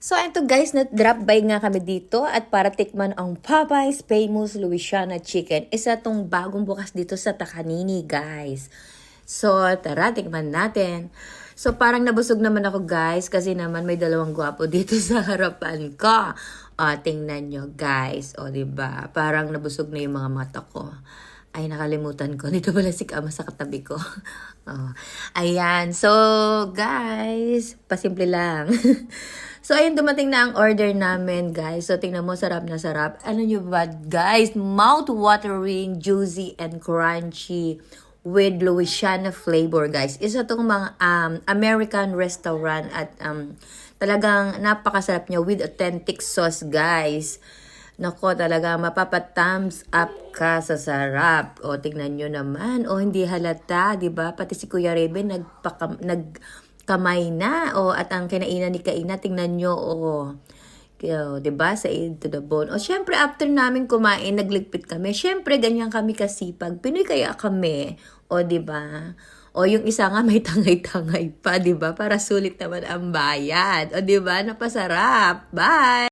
So, ito guys, na-drop by nga kami dito at para tikman ang Popeyes Famous Louisiana Chicken. Isa tong bagong bukas dito sa Takanini, guys. So, tara, tikman natin. So, parang nabusog naman ako, guys, kasi naman may dalawang gwapo dito sa harapan ko. O, tingnan nyo, guys. O, diba? Parang nabusog na yung mga mata ko. Ay, nakalimutan ko. Dito pala si Kama sa katabi ko. Oh. Ayan. So, guys, pasimple lang. So, ayun, dumating na ang order namin, guys. So, tingnan mo, sarap na sarap. Ano nyo ba, guys? Mouth-watering, juicy, and crunchy with Louisiana flavor, guys. Isa tong mga American restaurant at talagang napakasarap niya with authentic sauce, guys. Nako, talaga mapapa-thumbs up ka sa sarap. O, tignan nyo naman. O, hindi halata, di ba? Pati si Kuya Reben nagkamay na. O, at ang kinainan ni Kaina, tingnan nyo. O, di ba? Sa to the bone. O, syempre, after namin kumain, nagligpit kami. Syempre, ganyan kami kasipag. Pinoy kaya kami. O, di ba? O, yung isa nga may tangay-tangay pa, di ba? Para sulit naman ang bayad. O, di ba? Napasarap. Bye!